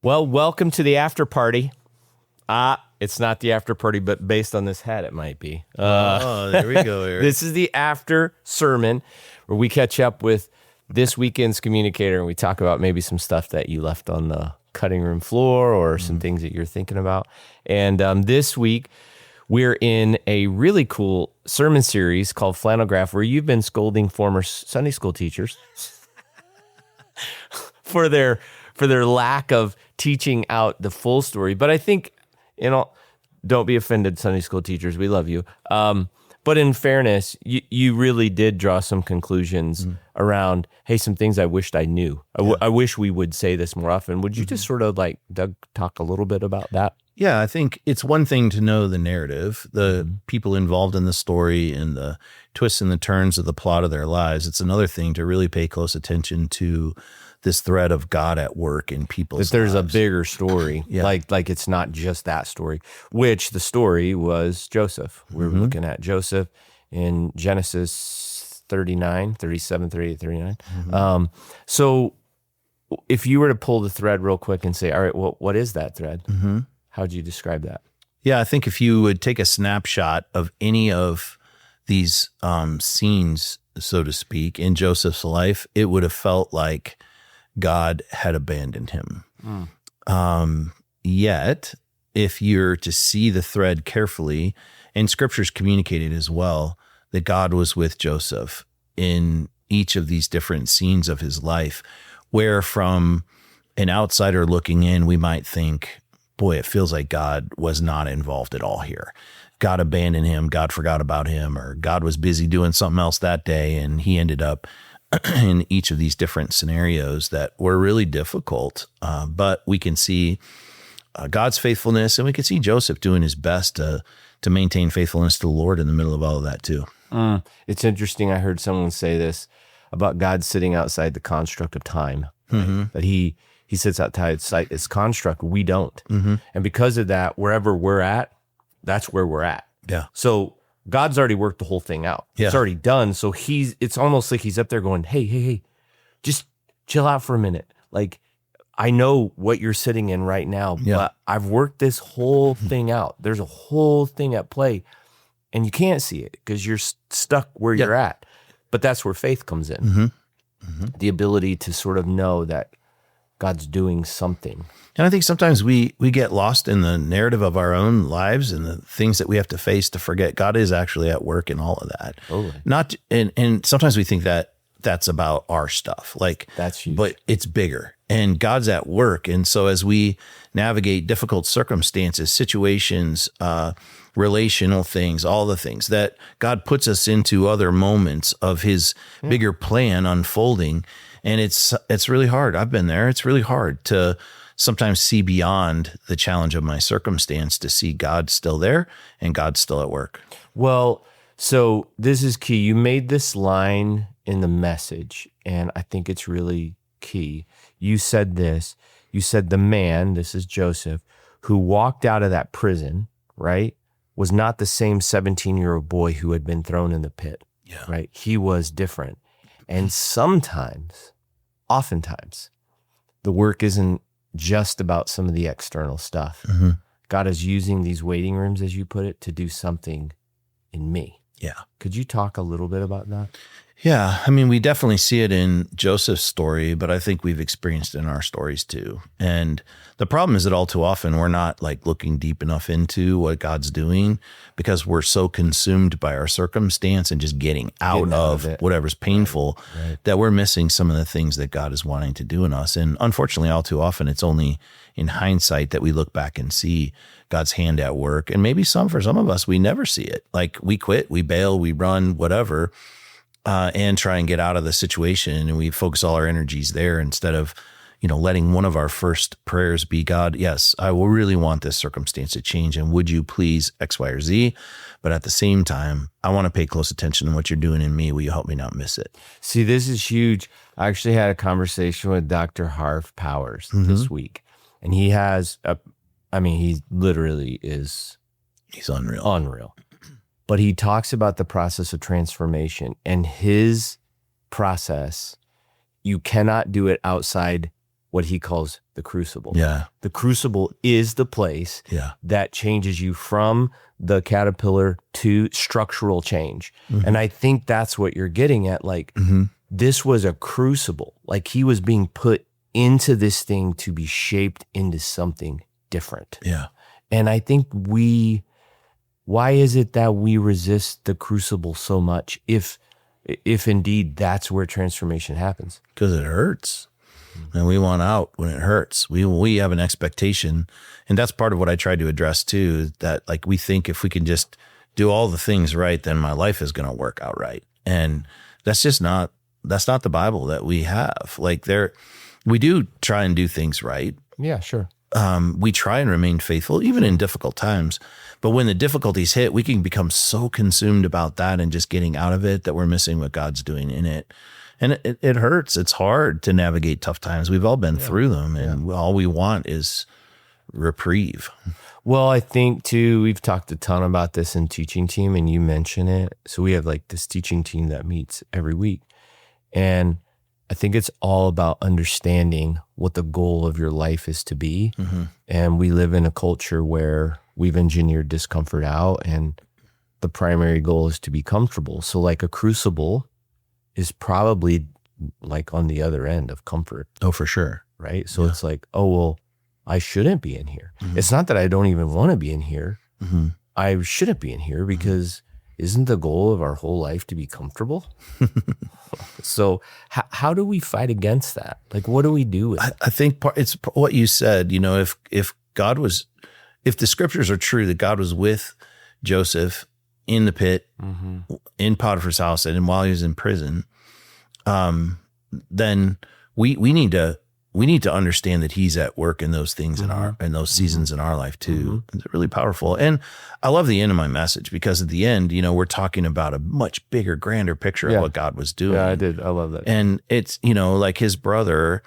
Well, welcome to the after party. It's not the after party, but based on this hat, it might be. There we go, Eric. This is the after sermon where we catch up with this weekend's communicator and we talk about maybe some stuff that you left on the cutting room floor or some things that you're thinking about. And this week, we're in a really cool sermon series called Flannelgraph, where you've been scolding former Sunday school teachers for their lack of teaching out the full story. But I think, don't be offended, Sunday school teachers. We love you. But in fairness, you really did draw some conclusions around, hey, some things I wished I knew. I wish we would say this more often. Would you just sort of like, Doug, talk a little bit about that? Yeah, I think it's one thing to know the narrative, the people involved in the story and the twists and the turns of the plot of their lives. It's another thing to really pay close attention to this thread of God at work in people's lives. That there's a bigger story, like it's not just that story, which the story was Joseph. We're looking at Joseph in Genesis 39, 37, 38, 39. So if you were to pull the thread real quick and say, all right, well, what is that thread? How would you describe that? Yeah, I think if you would take a snapshot of any of these scenes, so to speak, in Joseph's life, it would have felt like God had abandoned him. Yet, if you're to see the thread carefully, and Scripture's communicated as well, that God was with Joseph in each of these different scenes of his life, where from an outsider looking in, we might think, boy, it feels like God was not involved at all here. God abandoned him, God forgot about him, or God was busy doing something else that day, and he ended up in each of these different scenarios that were really difficult. But we can see God's faithfulness, and we can see Joseph doing his best to maintain faithfulness to the Lord in the middle of all of that too. It's interesting. I heard someone say this about God sitting outside the construct of time, right? That he sits outside its construct. We don't. And because of that, wherever we're at, that's where we're at. Yeah. So God's already worked the whole thing out. Yeah. It's already done. So it's almost like he's up there going, hey, just chill out for a minute. Like, I know what you're sitting in right now, but I've worked this whole thing out. There's a whole thing at play, and you can't see it because you're stuck where you're at. But that's where faith comes in. The ability to sort of know that God's doing something. And I think sometimes we get lost in the narrative of our own lives and the things that we have to face to forget God is actually at work in all of that. Totally. And sometimes we think that that's about our stuff. Like, that's huge. But it's bigger, and God's at work. And so as we navigate difficult circumstances, situations, relational things, all the things that God puts us into other moments of his bigger plan unfolding. And it's really hard. I've been there. It's really hard to sometimes see beyond the challenge of my circumstance to see God still there and God still at work. Well, so this is key. You made this line in the message, and I think it's really key. You said this. You said the man, this is Joseph, who walked out of that prison, right, was not the same 17-year-old boy who had been thrown in the pit, right? He was different. And oftentimes, the work isn't just about some of the external stuff. God is using these waiting rooms, as you put it, to do something in me. Yeah. Could you talk a little bit about that? Yeah. I mean, we definitely see it in Joseph's story, but I think we've experienced it in our stories too. And the problem is that all too often we're not like looking deep enough into what God's doing because we're so consumed by our circumstance and just getting out of whatever's painful that we're missing some of the things that God is wanting to do in us. And unfortunately, all too often, it's only in hindsight that we look back and see God's hand at work. And maybe for some of us, we never see it. Like we quit, we bail, we run, whatever, and try and get out of the situation. And we focus all our energies there instead of, letting one of our first prayers be, God, yes, I will really want this circumstance to change. And would you please X, Y, or Z? But at the same time, I want to pay close attention to what you're doing in me. Will you help me not miss it? See, this is huge. I actually had a conversation with Dr. Harv Powers this week. And he has he literally is. He's unreal. But he talks about the process of transformation, and his process, you cannot do it outside what he calls the crucible. Yeah. The crucible is the place that changes you from the caterpillar to structural change. And I think that's what you're getting at. Like, this was a crucible. Like, he was being put into this thing to be shaped into something different. Yeah. And I think why is it that we resist the crucible so much if indeed that's where transformation happens? Because it hurts. And we want out when it hurts. We have an expectation. And that's part of what I tried to address too, that like we think if we can just do all the things right, then my life is going to work out right. And that's not the Bible that we have. Like we do try and do things right. Yeah, sure. We try and remain faithful, even in difficult times. But when the difficulties hit, we can become so consumed about that and just getting out of it that we're missing what God's doing in it. And it hurts. It's hard to navigate tough times. We've all been through them, and all we want is reprieve. Well, I think too, we've talked a ton about this in teaching team, and you mention it. So we have like this teaching team that meets every week. And I think it's all about understanding what the goal of your life is to be. And we live in a culture where we've engineered discomfort out, and the primary goal is to be comfortable. So like a crucible is probably like on the other end of comfort. Oh, for sure. Right? So it's like, oh, well, I shouldn't be in here. It's not that I don't even want to be in here. I shouldn't be in here because isn't the goal of our whole life to be comfortable? So how do we fight against that? Like, what do we do with it? I think it's what you said, if the scriptures are true, that God was with Joseph in the pit, in Potiphar's house, and while he was in prison, then we need to understand that he's at work in those things in those seasons in our life too. It's really powerful. And I love the end of my message, because at the end, we're talking about a much bigger, grander picture of what God was doing. Yeah, I did. I love that. And it's, like his brother,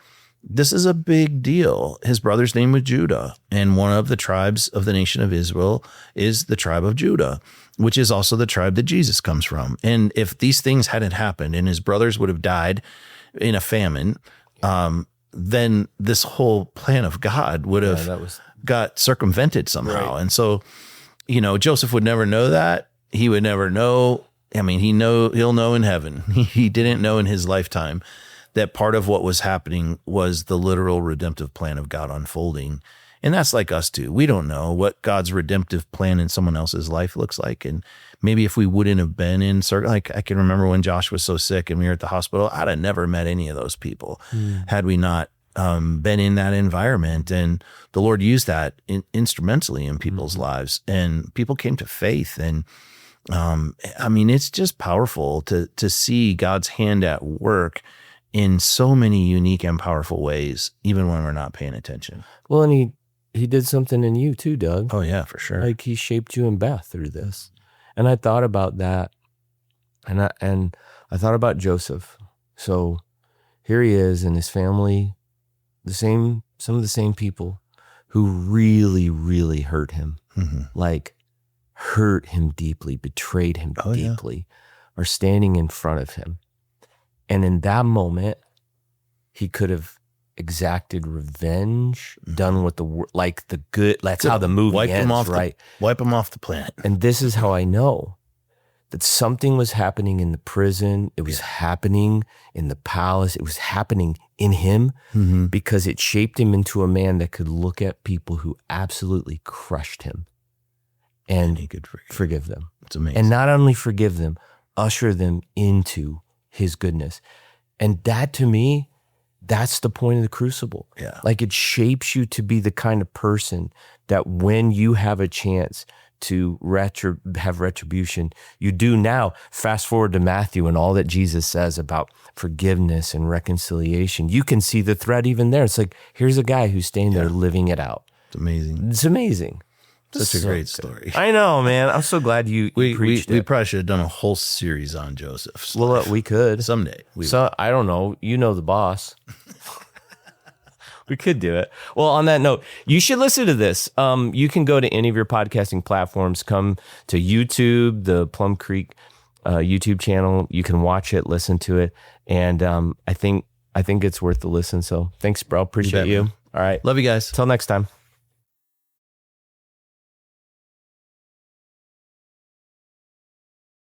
this is a big deal. His brother's name was Judah, and one of the tribes of the nation of Israel is the tribe of Judah, which is also the tribe that Jesus comes from. And if these things hadn't happened and his brothers would have died in a famine, then this whole plan of God would have got circumvented somehow. Right. And so, Joseph would never know that. He would never know. I mean, he'll know in heaven. He didn't know in his lifetime that part of what was happening was the literal redemptive plan of God unfolding. And that's like us too. We don't know what God's redemptive plan in someone else's life looks like. And maybe if we wouldn't have been in certain, like I can remember when Josh was so sick and we were at the hospital, I'd have never met any of those people had we not been in that environment. And the Lord used that instrumentally in people's lives, and people came to faith. And I mean, it's just powerful to see God's hand at work in so many unique and powerful ways, even when we're not paying attention. Well, and he did something in you too, Doug. Oh yeah, for sure. Like he shaped you in Beth through this. And I thought about that, and I thought about Joseph. So here he is and his family, some of the same people who really, really hurt him, like hurt him deeply, betrayed him deeply, are standing in front of him. And in that moment, he could have exacted revenge, done what the good. That's how the movie ends, right? Wipe him off the planet. And this is how I know that something was happening in the prison. It was happening in the palace. It was happening in him because it shaped him into a man that could look at people who absolutely crushed him and he could forgive them. It's amazing. And not only forgive them, usher them into his goodness. And that, to me, that's the point of the crucible. Yeah. Like it shapes you to be the kind of person that when you have a chance to have retribution, you do. Now, fast forward to Matthew and all that Jesus says about forgiveness and reconciliation. You can see the thread even there. It's like, here's a guy who's staying there living it out. It's amazing. It's amazing. Such a great story. I know, man. I'm so glad you preached it. We probably should have done a whole series on Joseph's life. We could. Someday. I don't know. You know the boss. We could do it. Well, on that note, you should listen to this. You can go to any of your podcasting platforms, come to YouTube, the Plum Creek YouTube channel. You can watch it, listen to it. And I think I think it's worth the listen. So thanks, bro. Appreciate you. All right. Love you guys. Till next time.